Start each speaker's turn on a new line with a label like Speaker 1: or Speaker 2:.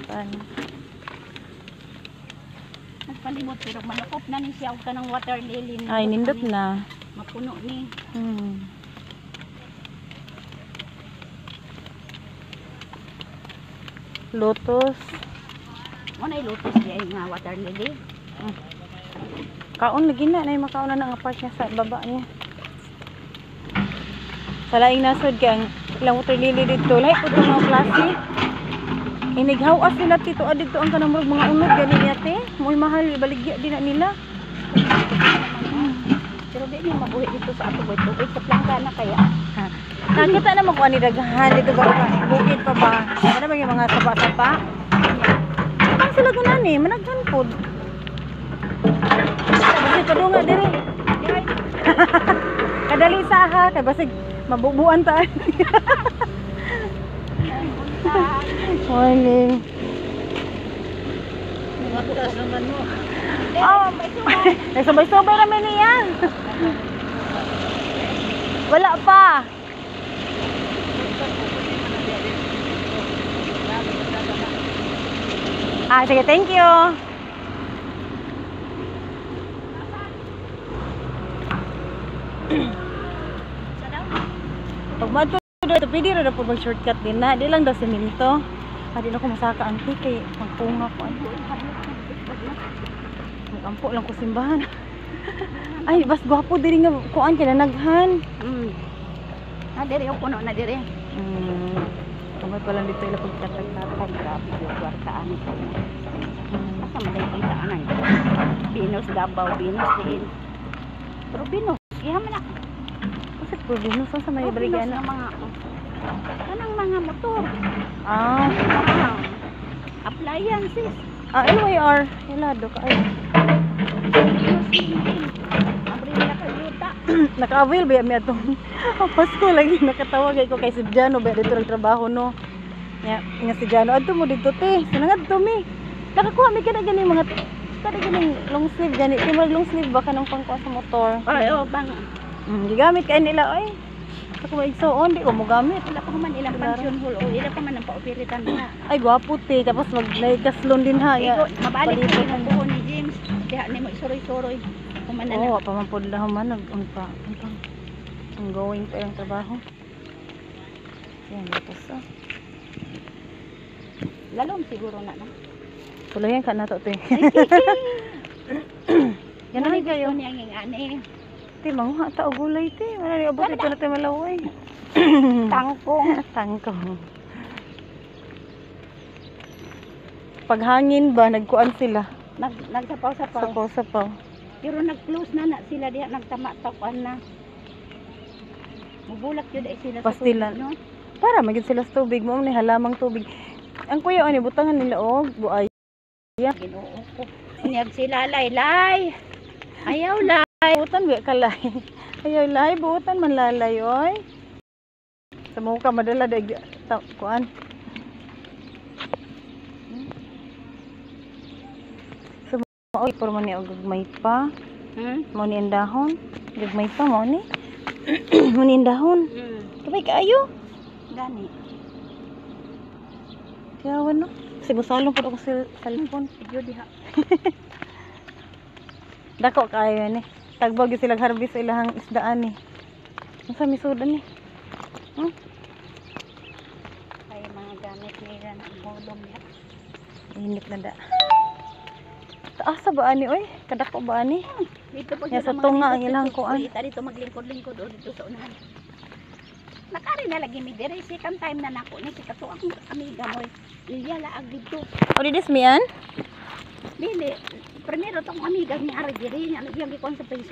Speaker 1: Paano?
Speaker 2: Nagpalimot pero manukop na ni siya ka ng water lily.
Speaker 1: Ay, nindot na.
Speaker 2: Mapuno ni.
Speaker 1: Lotus.
Speaker 2: Ano yung lotus niya nga water lily?
Speaker 1: Kaon lagi na. Nay makaon na ng apart niya sa baba niya. Sa laing nasod kaya ang ilang water lily dito. Lahat po itong mga klase. Inighawas nila tito. Dito ang kanamurog mga unod. Gani niya te. Muy mahal. Baligya din na nila.
Speaker 2: Pero di niya mabuhi dito sa ato boy. Tubig sa plangga na kaya.
Speaker 1: Nakita na makuha ni daghan. Dito ba ka? Bukid pa ba? Ano ba yung mga sapa-sapa? Ang sila gunan eh. Managhan po. Kasi padunga diri. Kadali sa ha. Kaya basig mabubuan taan. Morning.
Speaker 2: Mabutas naman mo.
Speaker 1: Oh, nagsabay-sabay namin niya. Wala pa. Sige, thank you. Pag madto dito, pwede rin na po mag-shortcut din na. Di lang daw siminto. Di na ako masaka auntie kay magpunga ko. Mag-ampo lang ko simbahan. Ay, bas gwapo diri nga kuan kay nanaghan.
Speaker 2: Diri yung puno na diri.
Speaker 1: Tungod pa lang dito ila pagkatag-tatag.
Speaker 2: Grabe yung kwartaan ko. Basta malay anay. Binos Davao, Binos din. Pero Binos, iyaman na.
Speaker 1: Kasi po Binos sa may brigana.
Speaker 2: Kanang mga motor. Appliances.
Speaker 1: LYR. Ilado ka ay.
Speaker 2: Abrila ka yuta.
Speaker 1: Naka-avail ba mi atong Pasko lagi nakatawag ko kay si Jano ba dito nagtrabaho no. Nga si Jano adto mo dito te. Sinangad to mi. Nakakuha mi kana gani mga kada gani long sleeve gani. Kay mag long sleeve ba kanang pangkuha sa motor.
Speaker 2: Ay bang.
Speaker 1: Gigamit kay nila ay. Ako ba igsoon di ko mo gamit.
Speaker 2: Wala pa man ilang pension hall o ila pa man ang paupiritan na.
Speaker 1: Ay gwapo te tapos mag-kaslon din ha.
Speaker 2: Mabalik ko ng buhon ni James. Diha ni mo isuroy-suroy. Kumanan na.
Speaker 1: Oo, pamampod lang man ang going pa yung trabaho. Yan, tapos
Speaker 2: Lalom siguro na no.
Speaker 1: Tulayan ka na to te. Yan na kayo.
Speaker 2: Yan ang ani.
Speaker 1: Te, manguha ta og gulay te. Wala ni abot ito na tayo malaway. Tangkong. Paghangin ba nagkuan sila?
Speaker 2: Nagsapaw-sapaw.
Speaker 1: Sapaw-sapaw.
Speaker 2: Pero nag-close na sila diha nagtama-takuan na. Mubulak yun ay sila
Speaker 1: Pastilan.
Speaker 2: sa tubig, no?
Speaker 1: Para magid sila sa tubig mo ni halamang tubig. Ang kuya ani butangan nila og buay.
Speaker 2: Ginoo ko. Niyag sila lay. Ayaw lay.
Speaker 1: Buutan ba kalay? Ayaw lay, buutan man lalay oy. Sa mo ka madala dag kuan. Sa mo oy por man ni og gagmay pa. Mo ni indahon. Gagmay pa mo ni. Mo ni indahon. Kabay kaayo.
Speaker 2: Gani.
Speaker 1: Tiyawan no. Kasi musalong po ako sa cellphone.
Speaker 2: Video diha.
Speaker 1: Dako kayo ni. Tagbog sila harvest ilahang isdaan ni. Unsa misudan ni?
Speaker 2: Ay mga gamit nila na hulom niya.
Speaker 1: Init na da. Taas sa ba ani oy? Kadako ba ani?
Speaker 2: Dito po
Speaker 1: Ya sa tunga ang ilang kuan.
Speaker 2: Dito maglingkod-lingkod o dito sa unahan. Nakari na lagi mi dire second time na nako ni si kato ang amiga mo. Ilya laag dito.
Speaker 1: O didis mi an?
Speaker 2: Dili. Primero tong amiga ni Ari diri nya lagi ang gikon sa Facebook.